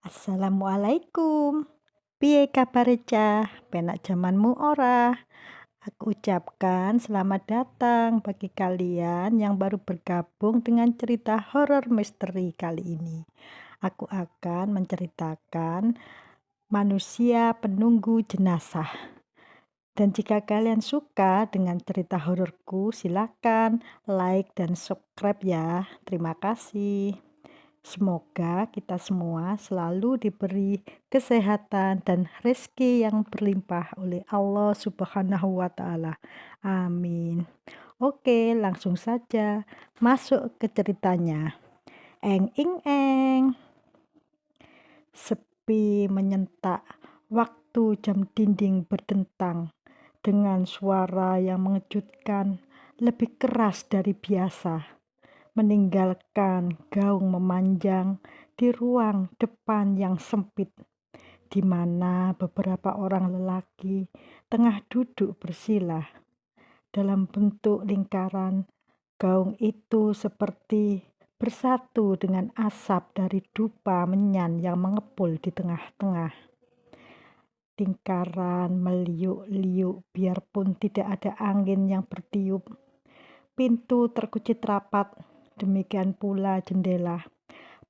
Assalamualaikum. Piye kabare Cah? Penak jamanmu ora? Aku ucapkan selamat datang bagi kalian yang baru bergabung dengan cerita horor misteri kali ini. Aku akan menceritakan manusia penunggu jenazah. Dan jika kalian suka dengan cerita hororku, silakan like dan subscribe ya. Terima kasih. Semoga kita semua selalu diberi kesehatan dan rezeki yang berlimpah oleh Allah Subhanahu wa Ta'ala. Amin. Oke, langsung saja masuk ke ceritanya. Eng ing eng, sepi menyentak, waktu jam dinding berdentang dengan suara yang mengejutkan, lebih keras dari biasa meninggalkan gaung memanjang di ruang depan yang sempit, di mana beberapa orang lelaki tengah duduk bersila dalam bentuk lingkaran. Gaung itu seperti bersatu dengan asap dari dupa menyan yang mengepul di tengah-tengah. Lingkaran meliuk-liuk biarpun tidak ada angin yang bertiup. Pintu terkucit rapat, demikian pula jendela.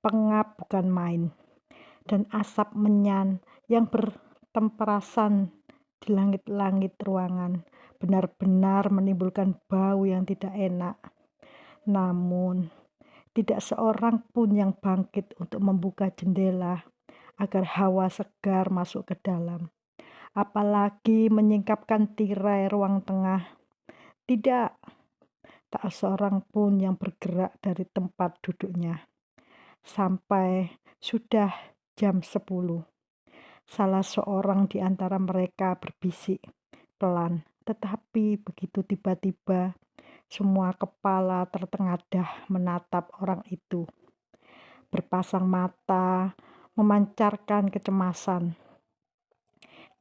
Pengap bukan main. Dan asap menyan yang bertemperasan di langit-langit ruangan benar-benar menimbulkan bau yang tidak enak. Namun, tidak seorang pun yang bangkit untuk membuka jendela agar hawa segar masuk ke dalam. Apalagi menyingkapkan tirai ruang tengah. Tidak, tak seorang pun yang bergerak dari tempat duduknya. Sampai sudah jam 10. Salah seorang di antara mereka berbisik pelan, tetapi begitu tiba-tiba semua kepala tertengadah menatap orang itu. Berpasang mata, memancarkan kecemasan.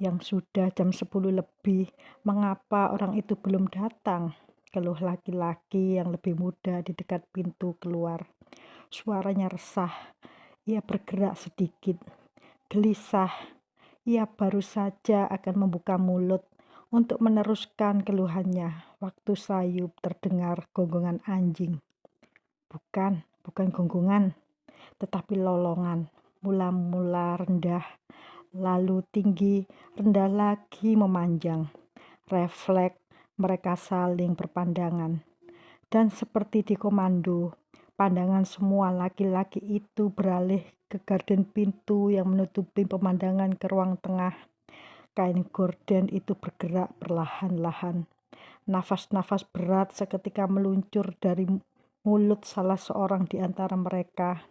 Yang sudah jam 10 lebih, mengapa orang itu belum datang? Keluh laki-laki yang lebih muda di dekat pintu keluar. Suaranya resah, ia bergerak sedikit. Gelisah, ia baru saja akan membuka mulut untuk meneruskan keluhannya. Waktu sayup terdengar gonggongan anjing. Bukan gonggongan, tetapi lolongan. Mula-mula rendah, lalu tinggi, rendah lagi memanjang. Refleks mereka saling berpandangan. Dan seperti dikomando, pandangan semua laki-laki itu beralih ke gorden pintu yang menutupi pemandangan ke ruang tengah. Kain gorden itu bergerak perlahan-lahan. Nafas-nafas berat seketika meluncur dari mulut salah seorang di antara mereka.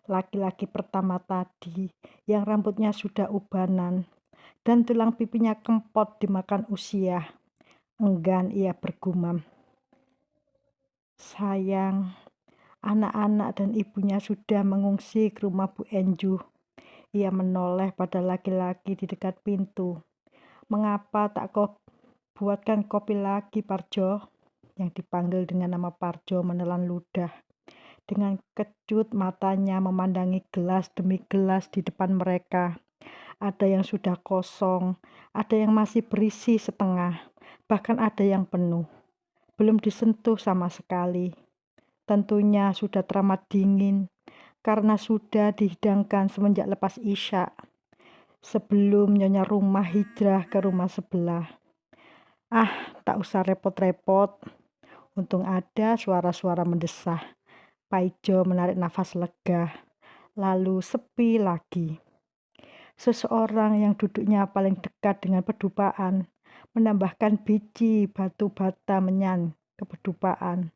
Laki-laki pertama tadi yang rambutnya sudah ubanan dan tulang pipinya kempot dimakan usia. Enggan ia bergumam. Sayang, anak-anak dan ibunya sudah mengungsi ke rumah Bu Enju. Ia menoleh pada laki-laki di dekat pintu. Mengapa tak kau buatkan kopi lagi, Parjo? Yang dipanggil dengan nama Parjo menelan ludah. Dengan kecut matanya memandangi gelas demi gelas di depan mereka. Ada yang sudah kosong, ada yang masih berisi setengah, bahkan ada yang penuh. Belum disentuh sama sekali. Tentunya sudah teramat dingin, karena sudah dihidangkan semenjak lepas Isya. Sebelum nyonya rumah hijrah ke rumah sebelah. Tak usah repot-repot. Untung ada suara-suara mendesah. Paijo menarik nafas lega, lalu sepi lagi. Seseorang yang duduknya paling dekat dengan pedupaan menambahkan biji batu bata menyan ke pedupaan.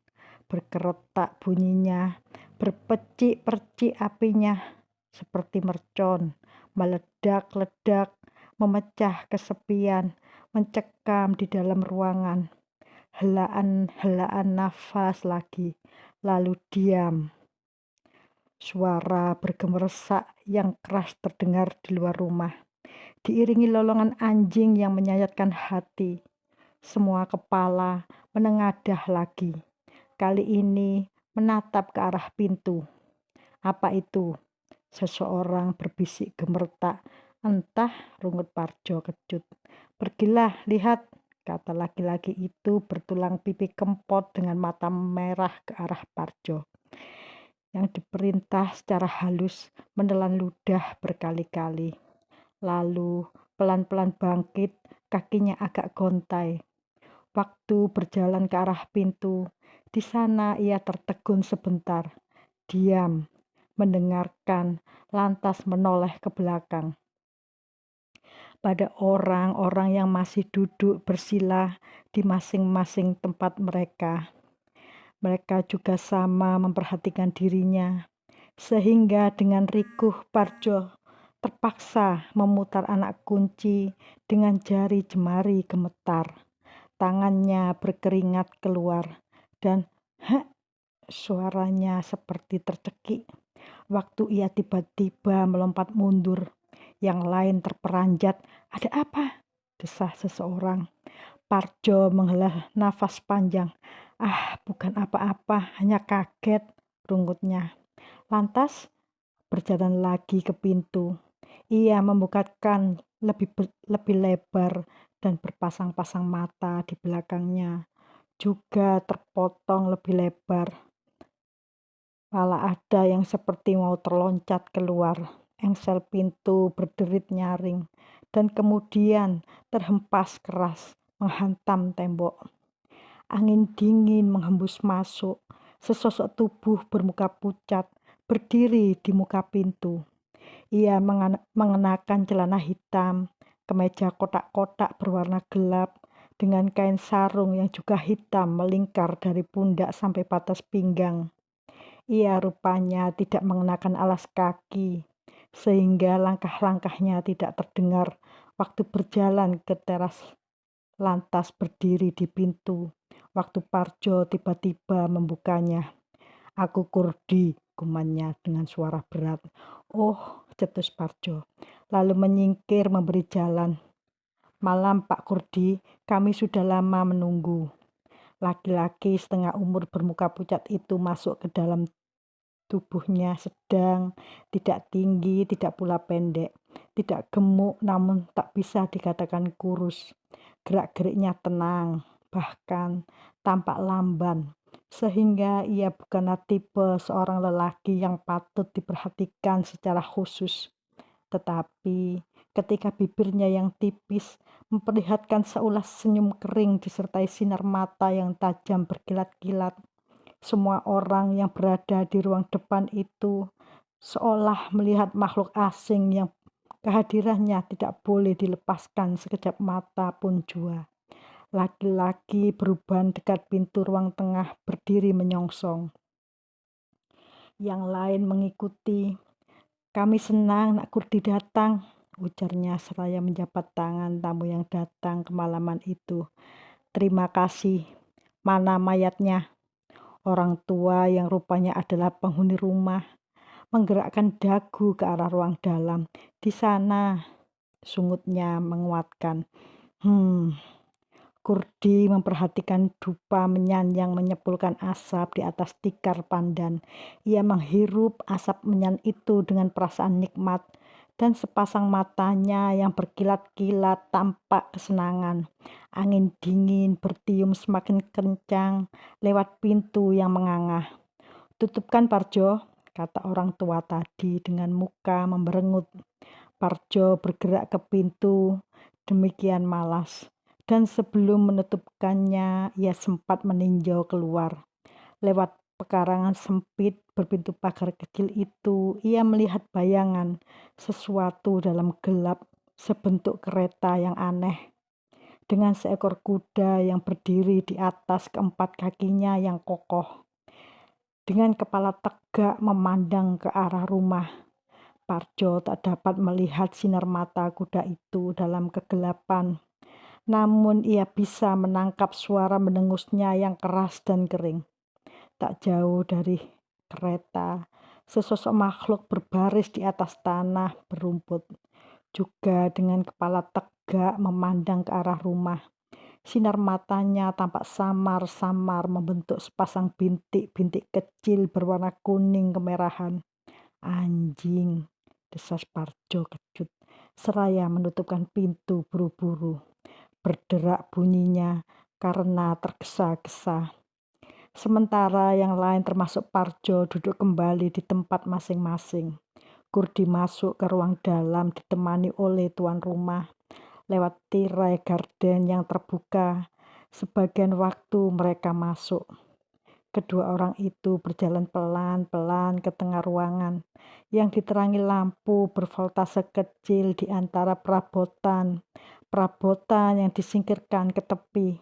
Berkeretak bunyinya, berpecik-percik apinya, seperti mercon, meledak-ledak, memecah kesepian, mencekam di dalam ruangan. Helaan-helaan nafas lagi, lalu diam. Suara bergemeresak yang keras terdengar di luar rumah, diiringi lolongan anjing yang menyayatkan hati. Semua kepala menengadah lagi. Kali ini menatap ke arah pintu. Apa itu? Seseorang berbisik gemertak, "Entah," rungut Parjo kecut. "Pergilah, lihat," kata laki-laki itu bertulang pipi kempot dengan mata merah ke arah Parjo. Yang diperintah secara halus menelan ludah berkali-kali. Lalu pelan-pelan bangkit, kakinya agak gontai. Waktu berjalan ke arah pintu, di sana ia tertegun sebentar, diam, mendengarkan, lantas menoleh ke belakang. Pada orang-orang yang masih duduk bersila di masing-masing tempat mereka. Mereka juga sama memperhatikan dirinya, sehingga dengan rikuh Parjo terpaksa memutar anak kunci dengan jari jemari gemetar. Tangannya berkeringat keluar, dan "hek" suaranya seperti tercekik. Waktu ia tiba-tiba melompat mundur, yang lain terperanjat. "Ada apa?" desah seseorang. Parjo menghela nafas panjang. "Ah, bukan apa-apa, hanya kaget," rungutnya. Lantas berjalan lagi ke pintu. Ia membukakan lebih lebar dan berpasang-pasang mata di belakangnya, juga terpotong lebih lebar. Malah ada yang seperti mau terloncat keluar. Engsel pintu berderit nyaring, dan kemudian terhempas keras, menghantam tembok. Angin dingin menghembus masuk. Sesosok tubuh bermuka pucat berdiri di muka pintu. Ia mengenakan celana hitam, kemeja kotak-kotak berwarna gelap, dengan kain sarung yang juga hitam melingkar dari pundak sampai batas pinggang. Ia rupanya tidak mengenakan alas kaki, sehingga langkah-langkahnya tidak terdengar waktu berjalan ke teras, lantas berdiri di pintu. Waktu Parjo tiba-tiba membukanya. "Aku Kurdi," gumamnya dengan suara berat. "Oh," cetus Parjo, lalu menyingkir memberi jalan. "Malam Pak Kurdi, kami sudah lama menunggu." Laki-laki setengah umur bermuka pucat itu masuk ke dalam. Tubuhnya sedang, tidak tinggi, tidak pula pendek, tidak gemuk namun tak bisa dikatakan kurus. Gerak-geriknya tenang, bahkan tampak lamban, sehingga ia bukanlah tipe seorang lelaki yang patut diperhatikan secara khusus. Tetapi ketika bibirnya yang tipis memperlihatkan seulas senyum kering disertai sinar mata yang tajam berkilat-kilat, semua orang yang berada di ruang depan itu seolah melihat makhluk asing yang kehadirannya tidak boleh dilepaskan sekejap mata pun jua. Laki-laki beruban dekat pintu ruang tengah berdiri menyongsong. Yang lain mengikuti. "Kami senang Nak Kurdi datang," ujarnya seraya menjabat tangan tamu yang datang kemalaman itu. "Terima kasih. Mana mayatnya?" Orang tua yang rupanya adalah penghuni rumah menggerakkan dagu ke arah ruang dalam. "Di sana," sungutnya menguatkan. Kurdi memperhatikan dupa menyan yang menyepulkan asap di atas tikar pandan. Ia menghirup asap menyan itu dengan perasaan nikmat, dan sepasang matanya yang berkilat-kilat tampak kesenangan. Angin dingin bertiup semakin kencang lewat pintu yang mengangah. "Tutupkan Parjo," kata orang tua tadi dengan muka memberengut. Parjo bergerak ke pintu demikian malas, dan sebelum menutupkannya ia sempat meninjau keluar. Lewat pekarangan sempit berpintu pagar kecil itu, ia melihat bayangan sesuatu dalam gelap, sebentuk kereta yang aneh, dengan seekor kuda yang berdiri di atas keempat kakinya yang kokoh, dengan kepala tegak memandang ke arah rumah. Parjo tak dapat melihat sinar mata kuda itu dalam kegelapan, namun ia bisa menangkap suara mendengusnya yang keras dan kering. Tak jauh dari kereta, sesosok makhluk berbaris di atas tanah berumput, juga dengan kepala tegak memandang ke arah rumah. Sinar matanya tampak samar-samar membentuk sepasang bintik-bintik kecil berwarna kuning kemerahan. "Anjing," desas Parjo kejut, seraya menutupkan pintu buru-buru. Berderak bunyinya karena tergesa-gesa. Sementara yang lain termasuk Parjo duduk kembali di tempat masing-masing. Kurdi masuk ke ruang dalam ditemani oleh tuan rumah lewat tirai garden yang terbuka. Sebagian waktu mereka masuk. Kedua orang itu berjalan pelan-pelan ke tengah ruangan yang diterangi lampu bervoltase kecil di antara perabotan yang disingkirkan ke tepi.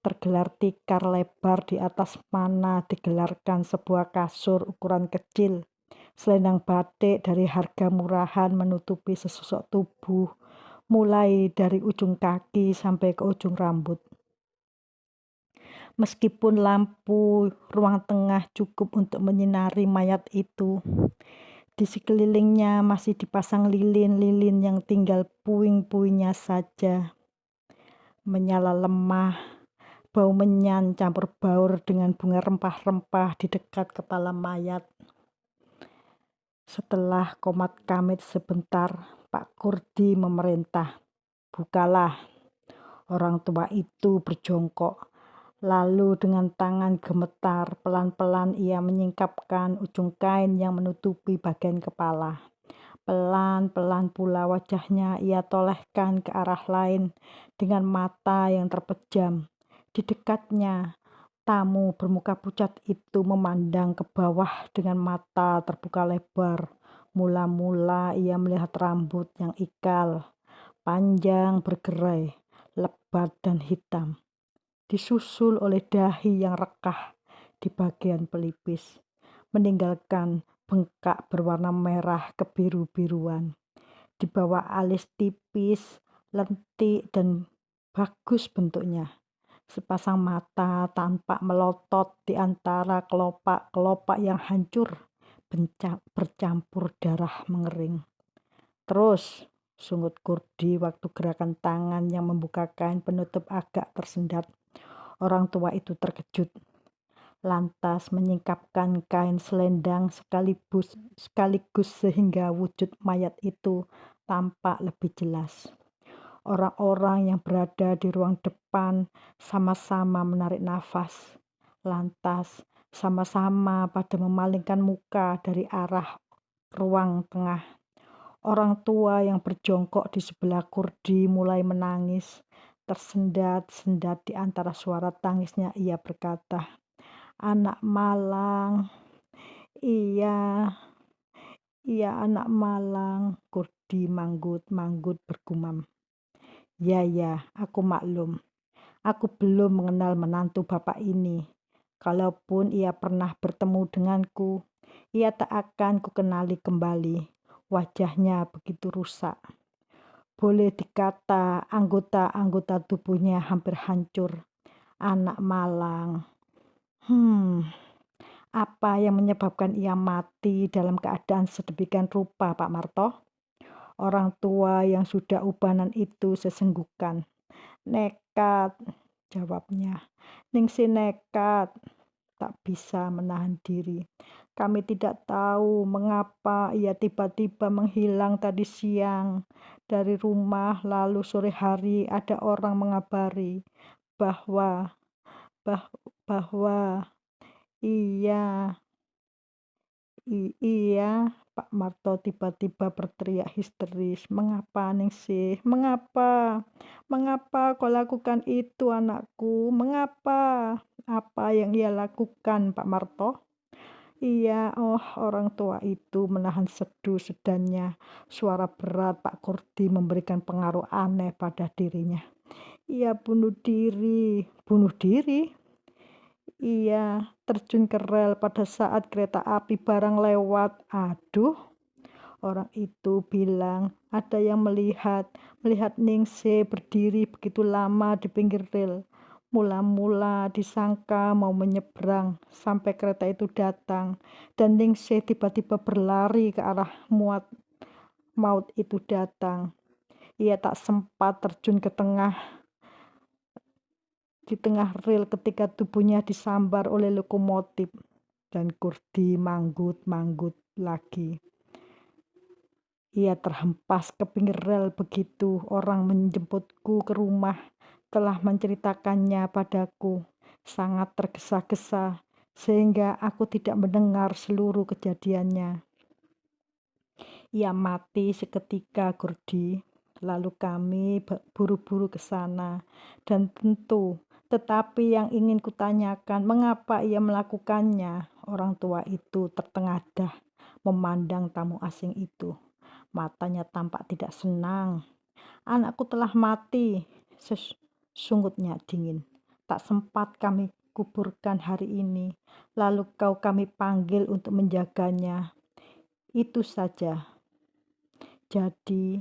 Tergelar tikar lebar di atas mana digelarkan sebuah kasur ukuran kecil. Selendang batik dari harga murahan menutupi sesosok tubuh, mulai dari ujung kaki sampai ke ujung rambut. Meskipun lampu ruang tengah cukup untuk menyinari mayat itu, di sekelilingnya masih dipasang lilin-lilin yang tinggal puing-puingnya saja. Menyala lemah, bau menyan campur baur dengan bunga rempah-rempah di dekat kepala mayat. Setelah komat kamit sebentar, Pak Kurdi memerintah, "Bukalah." Orang tua itu berjongkok. Lalu dengan tangan gemetar, pelan-pelan ia menyingkapkan ujung kain yang menutupi bagian kepala. Pelan-pelan pula wajahnya ia tolehkan ke arah lain dengan mata yang terpejam. Di dekatnya, tamu bermuka pucat itu memandang ke bawah dengan mata terbuka lebar. Mula-mula ia melihat rambut yang ikal, panjang bergerai, lebat dan hitam, disusul oleh dahi yang rekah di bagian pelipis, meninggalkan bengkak berwarna merah kebiru-biruan. Di bawah alis tipis, lentik dan bagus bentuknya. Sepasang mata tampak melotot di antara kelopak-kelopak yang hancur, bercampur darah mengering. "Terus," sungut Kurdi waktu gerakan tangan yang membuka kain penutup agak tersendat. Orang tua itu terkejut, lantas menyingkapkan kain selendang sekaligus sehingga wujud mayat itu tampak lebih jelas. Orang-orang yang berada di ruang depan sama-sama menarik nafas, lantas sama-sama pada memalingkan muka dari arah ruang tengah. Orang tua yang berjongkok di sebelah Kurdi mulai menangis. Tersendat-sendat di antara suara tangisnya ia berkata, "Anak malang, iya, iya anak malang." Kurdi manggut-manggut bergumam, "Ya, aku maklum. Aku belum mengenal menantu bapak ini. Kalaupun ia pernah bertemu denganku, ia tak akan kukenali kembali. Wajahnya begitu rusak. Boleh dikata anggota-anggota tubuhnya hampir hancur. Anak malang. Apa yang menyebabkan ia mati dalam keadaan sedemikian rupa, Pak Marto?" Orang tua yang sudah ubanan itu sesenggukan. "Nekat," jawabnya. "Ningsih nekat. Tak bisa menahan diri. Kami tidak tahu mengapa ia tiba-tiba menghilang tadi siang dari rumah, lalu sore hari ada orang mengabari bahwa bah, bahwa iya, iya." Pak Marto tiba-tiba berteriak histeris. "Mengapa, Ningsih? Mengapa? Mengapa kau lakukan itu, anakku? Mengapa? Apa yang ia lakukan, Pak Marto?" "Iya, orang tua itu menahan sedu-sedannya. Suara berat Pak Kurdi memberikan pengaruh aneh pada dirinya. Ia bunuh diri." "Bunuh diri?" "Iya, terjun ke rel pada saat kereta api barang lewat." "Aduh," orang itu bilang, "ada yang melihat Ningsih berdiri begitu lama di pinggir rel. Mula-mula disangka mau menyeberang sampai kereta itu datang, dan Ningsih tiba-tiba berlari ke arah maut itu datang. Ia tak sempat terjun di tengah rel ketika tubuhnya disambar oleh lokomotif." Dan Kurdi manggut-manggut lagi. Ia terhempas ke pinggir rel begitu orang menjemputku ke rumah telah menceritakannya padaku. Sangat tergesa-gesa sehingga aku tidak mendengar seluruh kejadiannya. Ia mati seketika, Gurdi. Lalu kami buru-buru ke sana. Dan tentu, tetapi yang ingin kutanyakan, mengapa ia melakukannya? Orang tua itu tertengadah memandang tamu asing itu. Matanya tampak tidak senang. Anakku telah mati, sesungguhnya dingin. Tak sempat kami kuburkan hari ini. Lalu kami panggil untuk menjaganya. Itu saja. Jadi,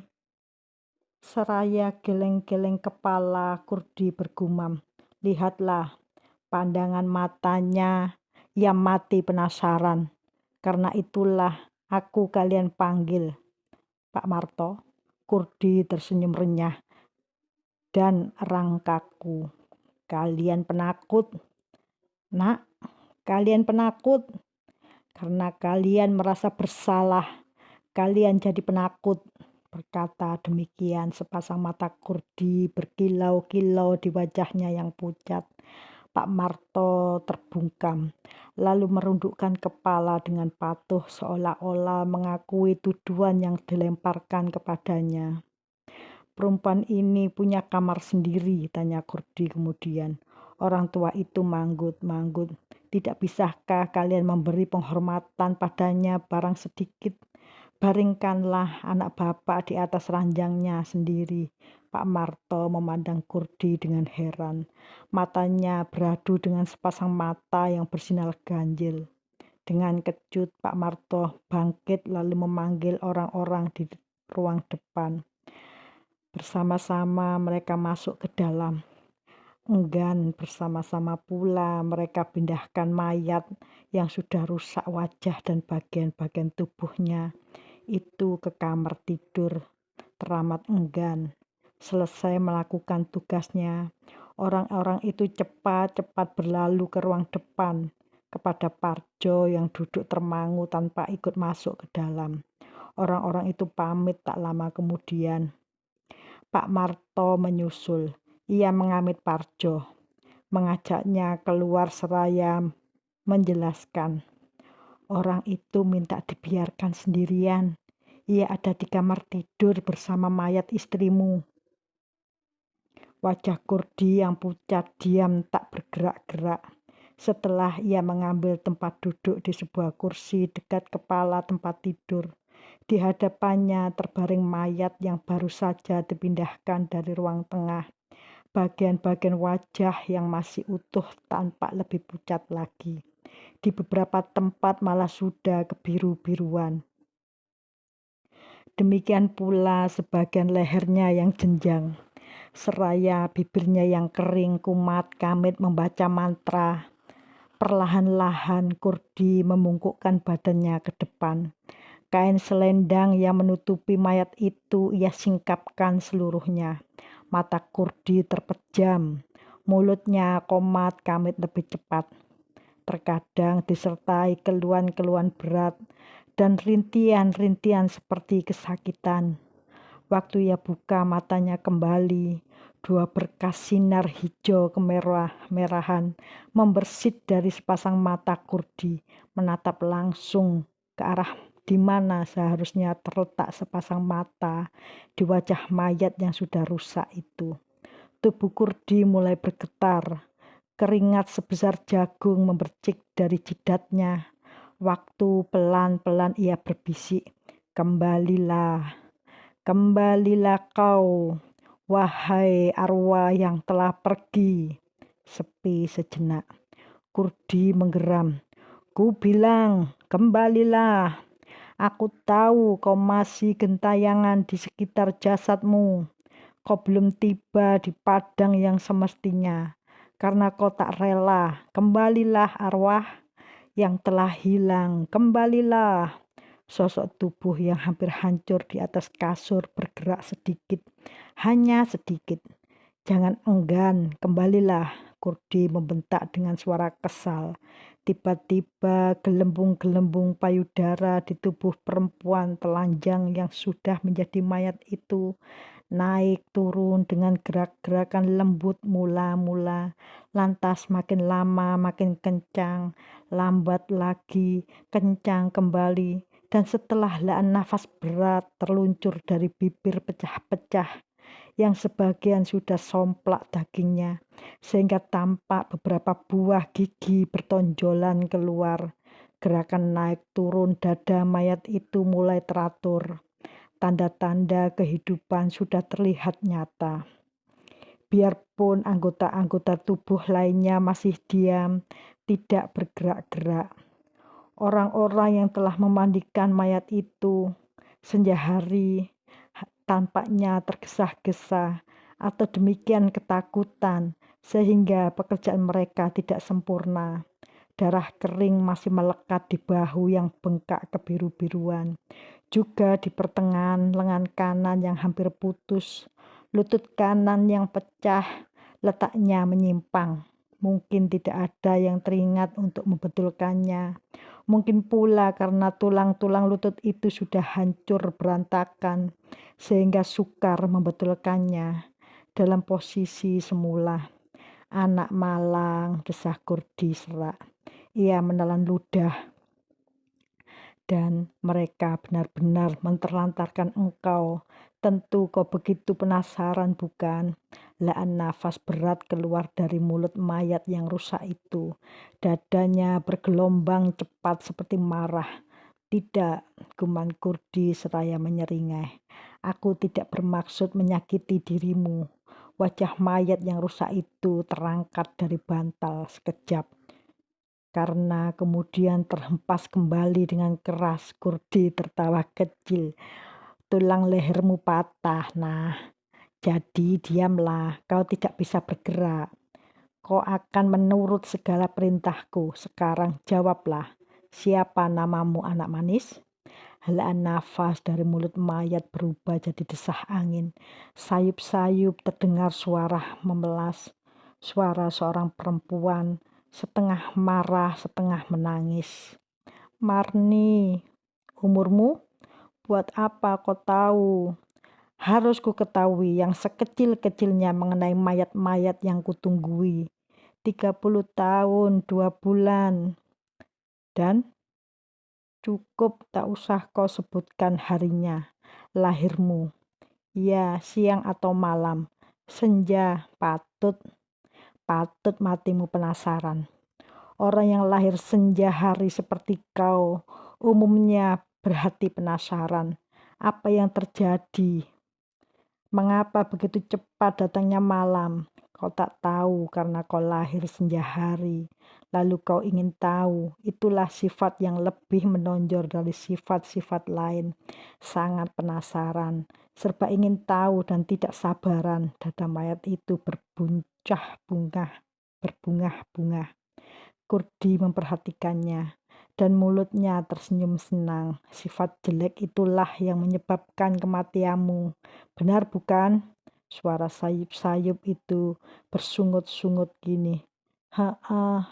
seraya geleng-geleng kepala, Kurdi bergumam. Lihatlah, pandangan matanya, ia mati penasaran. Karena itulah aku kalian panggil, Pak Marto. Kurdi tersenyum renyah dan erang kaku. Kalian penakut, nak, kalian penakut. Karena kalian merasa bersalah, kalian jadi penakut. Berkata demikian, sepasang mata Kurdi berkilau-kilau di wajahnya yang pucat. Pak Marto terbungkam, lalu merundukkan kepala dengan patuh seolah-olah mengakui tuduhan yang dilemparkan kepadanya. Perempuan ini punya kamar sendiri, tanya Kurdi kemudian. Orang tua itu manggut-manggut. Tidak bisakah kalian memberi penghormatan padanya barang sedikit? Baringkanlah anak bapak di atas ranjangnya sendiri. Pak Marto memandang Kurdi dengan heran. Matanya beradu dengan sepasang mata yang bersinar ganjil. Dengan kecut, Pak Marto bangkit lalu memanggil orang-orang di ruang depan. Bersama-sama mereka masuk ke dalam. Enggan bersama-sama pula mereka pindahkan mayat yang sudah rusak wajah dan bagian-bagian tubuhnya itu ke kamar tidur. Teramat enggan. Selesai melakukan tugasnya, orang-orang itu cepat-cepat berlalu ke ruang depan kepada Parjo yang duduk termangu tanpa ikut masuk ke dalam. Orang-orang itu pamit tak lama kemudian. Pak Marto menyusul. Ia mengamit Parjo, mengajaknya keluar seraya menjelaskan. Orang itu minta dibiarkan sendirian. Ia ada di kamar tidur bersama mayat istrimu. Wajah Kurdi yang pucat diam tak bergerak-gerak. Setelah ia mengambil tempat duduk di sebuah kursi dekat kepala tempat tidur. Di hadapannya terbaring mayat yang baru saja dipindahkan dari ruang tengah. Bagian-bagian wajah yang masih utuh tampak lebih pucat lagi. Di beberapa tempat malah sudah kebiru-biruan. Demikian pula sebagian lehernya yang jenjang. Seraya bibirnya yang kering kumat Kamit membaca mantra. Perlahan-lahan Kurdi memungkukkan badannya ke depan. Kain selendang yang menutupi mayat itu ia singkapkan seluruhnya. Mata Kurdi terpejam. Mulutnya komat Kamit lebih cepat. Terkadang disertai keluhan-keluhan berat dan rintian-rintian seperti kesakitan. Waktu ia buka matanya kembali, dua berkas sinar hijau kemerah-merahan membersit dari sepasang mata Kurdi, menatap langsung ke arah di mana seharusnya terletak sepasang mata di wajah mayat yang sudah rusak itu. Tubuh Kurdi mulai bergetar, keringat sebesar jagung memercik dari jidatnya. Waktu pelan-pelan ia berbisik, kembalilah. Kembalilah kau, wahai arwah yang telah pergi. Sepi sejenak. Kurdi menggeram. Ku bilang, kembalilah. Aku tahu kau masih gentayangan di sekitar jasadmu. Kau belum tiba di padang yang semestinya. Karena kau tak rela. Kembalilah arwah yang telah hilang. Kembalilah. Sosok tubuh yang hampir hancur di atas kasur bergerak sedikit, hanya sedikit. Jangan enggan, kembalilah, Kurdi membentak dengan suara kesal. Tiba-tiba gelembung-gelembung payudara di tubuh perempuan telanjang yang sudah menjadi mayat itu naik turun dengan gerak-gerakan lembut mula-mula, lantas makin lama makin kencang, lambat lagi, kencang kembali, dan setelah helaan nafas berat terluncur dari bibir pecah-pecah yang sebagian sudah somplak dagingnya, sehingga tampak beberapa buah gigi bertonjolan keluar. Gerakan naik turun dada mayat itu mulai teratur. Tanda-tanda kehidupan sudah terlihat nyata. Biarpun anggota-anggota tubuh lainnya masih diam, tidak bergerak-gerak. Orang-orang yang telah memandikan mayat itu senja hari tampaknya tergesa-gesa atau demikian ketakutan sehingga pekerjaan mereka tidak sempurna. Darah kering masih melekat di bahu yang bengkak kebiru-biruan. Juga di pertengahan lengan kanan yang hampir putus, lutut kanan yang pecah, letaknya menyimpang. Mungkin tidak ada yang teringat untuk membetulkannya. Mungkin pula karena tulang-tulang lutut itu sudah hancur berantakan, sehingga sukar membetulkannya dalam posisi semula. Anak malang, desah Kurdi serak. Ia menelan ludah. Dan mereka benar-benar menterlantarkan engkau. Tentu kau begitu penasaran bukan? Helaan nafas berat keluar dari mulut mayat yang rusak itu. Dadanya bergelombang cepat seperti marah. Tidak, guman Kurdi seraya menyeringai. Aku tidak bermaksud menyakiti dirimu. Wajah mayat yang rusak itu terangkat dari bantal sekejap. Karena kemudian terhempas kembali dengan keras. Kurdi tertawa kecil. Tulang lehermu patah, nah. Jadi diamlah, kau tidak bisa bergerak. Kau akan menurut segala perintahku. Sekarang jawablah, siapa namamu anak manis? Helaan nafas dari mulut mayat berubah jadi desah angin. Sayup-sayup terdengar suara memelas. Suara seorang perempuan, setengah marah, setengah menangis. Marni, umurmu? Buat apa kau tahu? Harus ku ketahui yang sekecil-kecilnya mengenai mayat-mayat yang kutunggui. 30 tahun, 2 bulan. Dan cukup tak usah kau sebutkan harinya. Lahirmu. Ya, siang atau malam. Senja, patut matimu penasaran. Orang yang lahir senja hari seperti kau umumnya berhati penasaran. Apa yang terjadi? Mengapa begitu cepat datangnya malam? Kau tak tahu karena kau lahir senja hari. Lalu kau ingin tahu. Itulah sifat yang lebih menonjol dari sifat-sifat lain. Sangat penasaran, serba ingin tahu dan tidak sabaran. Dada mayat itu berbungah-bungah. Kurdi memperhatikannya, dan mulutnya tersenyum senang. Sifat jelek itulah yang menyebabkan kematianmu. Benar bukan? Suara sayup-sayup itu bersungut-sungut gini.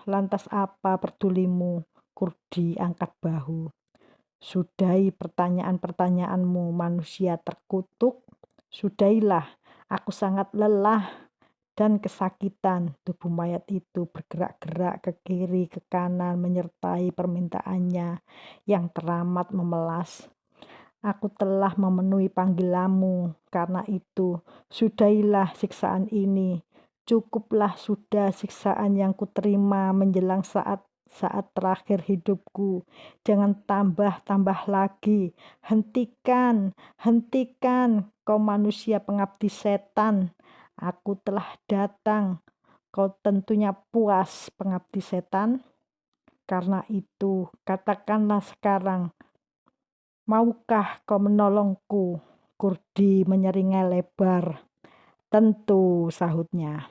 Lantas apa pedulimu? Kurdi angkat bahu. Sudahi pertanyaan-pertanyaanmu, manusia terkutuk. Sudahilah, aku sangat lelah dan kesakitan. Tubuh mayat itu bergerak-gerak ke kiri, ke kanan, menyertai permintaannya yang teramat memelas. Aku telah memenuhi panggilanmu, karena itu sudahilah siksaan ini. Cukuplah sudah siksaan yang kuterima menjelang saat terakhir hidupku. Jangan tambah-tambah lagi. Hentikan, kau manusia pengabdi setan. Aku telah datang. Kau tentunya puas, pengabdi setan. Karena itu, katakanlah sekarang, maukah kau menolongku? Kurdi menyeringai lebar. Tentu, sahutnya.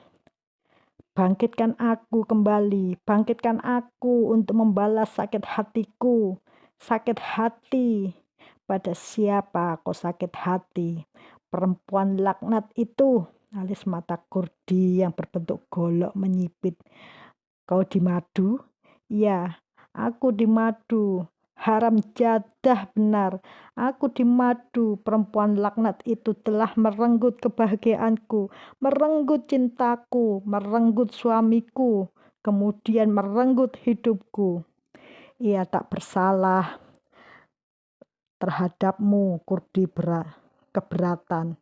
Bangkitkan aku kembali, bangkitkan aku untuk membalas sakit hatiku. Sakit hati. Pada siapa kau sakit hati? Perempuan laknat itu. Alis mata Kurdi yang berbentuk golok menyipit. Kau dimadu? Ya, aku dimadu. Haram jadah benar. Aku dimadu. Perempuan laknat itu telah merenggut kebahagiaanku, merenggut cintaku, merenggut suamiku, kemudian merenggut hidupku. Ia tak bersalah terhadapmu, Kurdi keberatan.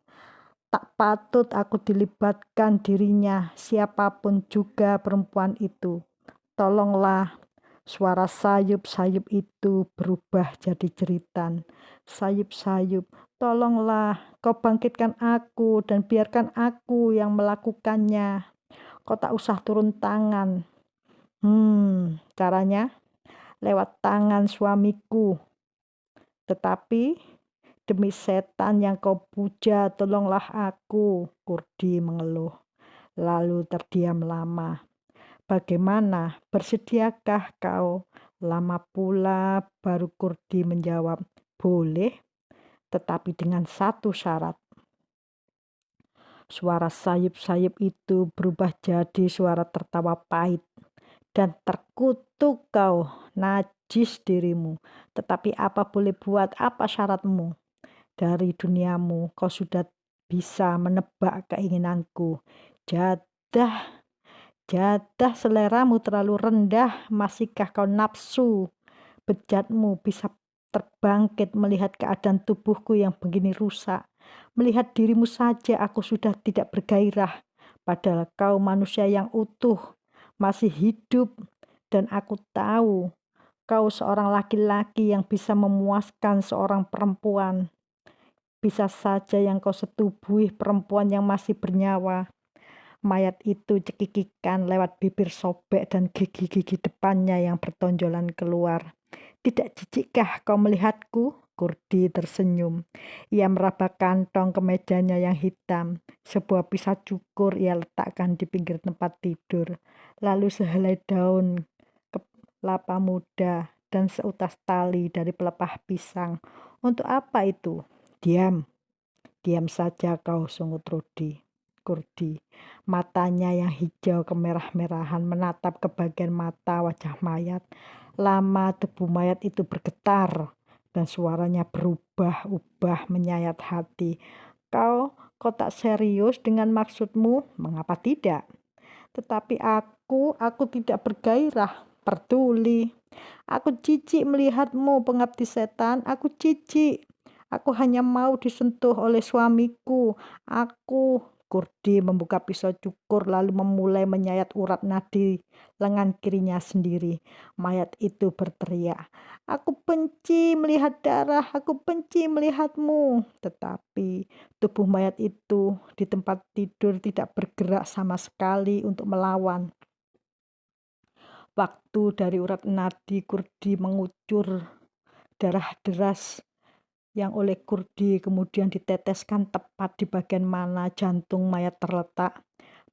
Tak patut aku dilibatkan dirinya, siapapun juga perempuan itu. Tolonglah. Suara sayup-sayup itu berubah jadi jeritan. Sayup-sayup, tolonglah, kau bangkitkan aku dan biarkan aku yang melakukannya. Kau tak usah turun tangan. Caranya lewat tangan suamiku. Tetapi demi setan yang kau puja, tolonglah aku, Kurdi mengeluh. Lalu terdiam lama. Bagaimana, bersediakah kau? Lama pula baru Kurdi menjawab, boleh, tetapi dengan satu syarat. Suara sayup-sayup itu berubah jadi suara tertawa pahit. Dan terkutuk kau, najis dirimu. Tetapi apa boleh buat, apa syaratmu? Dari duniamu kau sudah bisa menebak keinginanku. Jadah, jadah seleramu terlalu rendah, masihkah kau nafsu? Bejatmu bisa terbangkit melihat keadaan tubuhku yang begini rusak. Melihat dirimu saja aku sudah tidak bergairah. Padahal kau manusia yang utuh, masih hidup, dan aku tahu kau seorang laki-laki yang bisa memuaskan seorang perempuan. Bisa saja yang kau setubuhi perempuan yang masih bernyawa. Mayat itu cekikikan lewat bibir sobek dan gigi-gigi depannya yang bertonjolan keluar. Tidak jijikkah kau melihatku? Kurdi tersenyum. Ia meraba kantong kemejanya yang hitam. Sebuah pisau cukur ia letakkan di pinggir tempat tidur. Lalu sehelai daun kelapa muda dan seutas tali dari pelepah pisang. Untuk apa itu? Diam. Diam saja kau, sungut Kurdi. Matanya yang hijau kemerah-merahan menatap ke bagian mata wajah mayat. Lama tubuh mayat itu bergetar dan suaranya berubah-ubah menyayat hati. Kau tak serius dengan maksudmu? Mengapa tidak? Tetapi aku tidak bergairah, peduli. Aku jijik melihatmu, pengabdi setan. Aku jijik. Aku hanya mau disentuh oleh suamiku. Kurdi membuka pisau cukur lalu memulai menyayat urat nadi lengan kirinya sendiri. Mayat itu berteriak, aku benci melihat darah, aku benci melihatmu. Tetapi tubuh mayat itu di tempat tidur tidak bergerak sama sekali untuk melawan. Waktu dari urat nadi Kurdi mengucur darah deras yang oleh Kurdi kemudian diteteskan tepat di bagian mana jantung mayat terletak.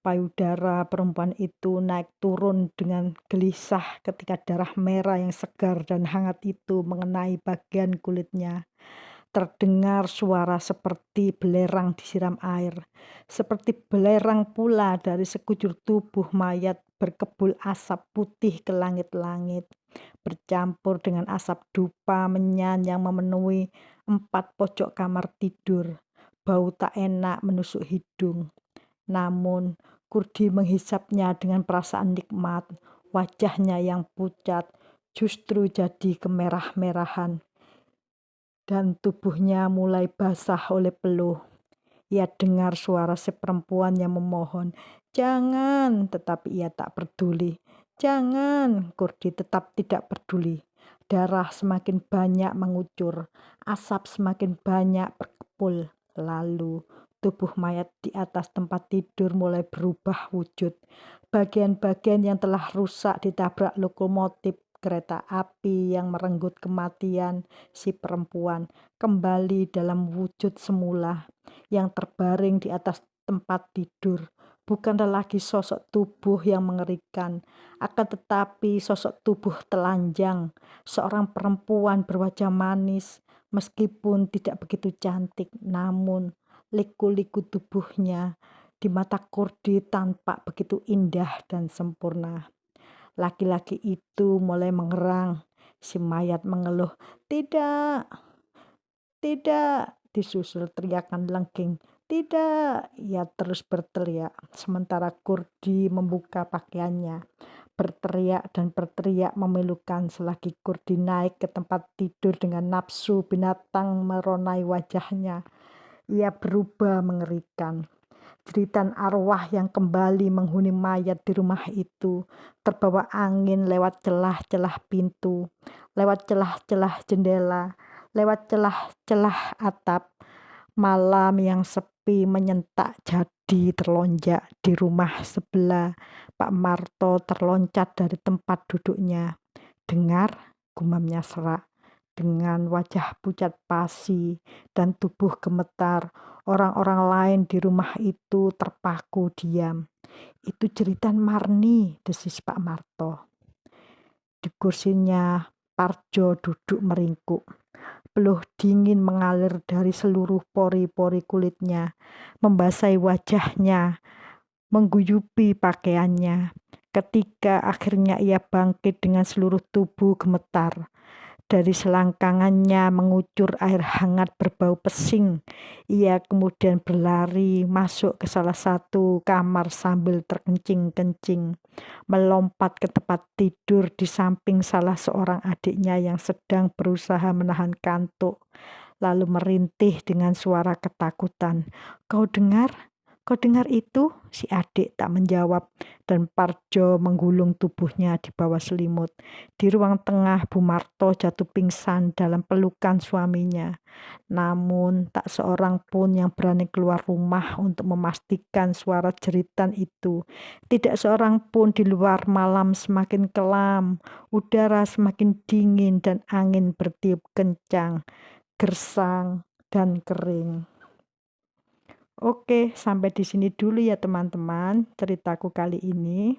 Payudara perempuan itu naik turun dengan gelisah ketika darah merah yang segar dan hangat itu mengenai bagian kulitnya. Terdengar suara seperti belerang disiram air. Seperti belerang pula dari sekujur tubuh mayat berkebul asap putih ke langit-langit. Bercampur dengan asap dupa menyan yang memenuhi 4 pojok kamar tidur. Bau tak enak menusuk hidung. Namun Kurdi menghisapnya dengan perasaan nikmat. Wajahnya yang pucat justru jadi kemerah-merahan. Dan tubuhnya mulai basah oleh peluh. Ia dengar suara si perempuan yang memohon, jangan, tetapi ia tak peduli. Jangan, Kurdi tetap tidak peduli. Darah semakin banyak mengucur, asap semakin banyak berkepul. Lalu tubuh mayat di atas tempat tidur mulai berubah wujud. Bagian-bagian yang telah rusak ditabrak lokomotif kereta api yang merenggut kematian si perempuan kembali dalam wujud semula. Yang terbaring di atas tempat tidur bukanlah lagi sosok tubuh yang mengerikan, akan tetapi sosok tubuh telanjang, seorang perempuan berwajah manis, meskipun tidak begitu cantik, namun liku-liku tubuhnya di mata Kurdi tampak begitu indah dan sempurna. Laki-laki itu mulai mengerang. Si mayat mengeluh, "Tidak, tidak!" Disusul teriakan lengking. "Tidak!" Ia terus berteriak, sementara Kurdi membuka pakaiannya. Berteriak dan berteriak memilukan selagi Kurdi naik ke tempat tidur dengan nafsu binatang meronai wajahnya. Ia berubah mengerikan. Jeritan arwah yang kembali menghuni mayat di rumah itu terbawa angin lewat celah-celah pintu, lewat celah-celah jendela, lewat celah-celah atap. Malam yang sepi menyentak jadi terlonjak di rumah sebelah. Pak Marto terloncat dari tempat duduknya. "Dengar," gumamnya serak. Dengan wajah pucat pasi dan tubuh gemetar, orang-orang lain di rumah itu terpaku diam. "Itu jeritan Marni," desis Pak Marto. Di kursinya, Parjo duduk meringkuk. Peluh dingin mengalir dari seluruh pori-pori kulitnya, membasahi wajahnya, mengguyupi pakaiannya. Ketika akhirnya ia bangkit dengan seluruh tubuh gemetar. Dari selangkangannya mengucur air hangat berbau pesing. Ia kemudian berlari masuk ke salah satu kamar sambil terkencing-kencing, melompat ke tempat tidur di samping salah seorang adiknya yang sedang berusaha menahan kantuk, lalu merintih dengan suara ketakutan, "Kau dengar? Kau dengar itu?" Si adik tak menjawab, dan Parjo menggulung tubuhnya di bawah selimut. Di ruang tengah, Bu Marto jatuh pingsan dalam pelukan suaminya. Namun tak seorang pun yang berani keluar rumah untuk memastikan suara jeritan itu. Tidak seorang pun di luar. Malam semakin kelam, udara semakin dingin dan angin bertiup kencang, gersang dan kering. Oke, sampai di sini dulu ya teman-teman ceritaku kali ini.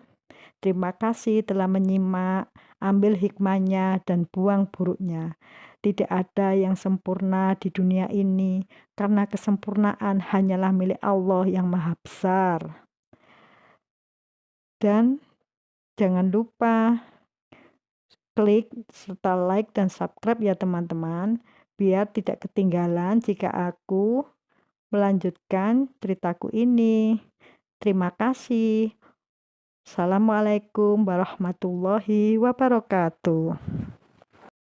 Terima kasih telah menyimak, ambil hikmahnya dan buang buruknya. Tidak ada yang sempurna di dunia ini, karena kesempurnaan hanyalah milik Allah yang Maha Besar. Dan jangan lupa klik serta like dan subscribe ya teman-teman, biar tidak ketinggalan jika aku melanjutkan ceritaku ini. Terima kasih. Assalamualaikum warahmatullahi wabarakatuh.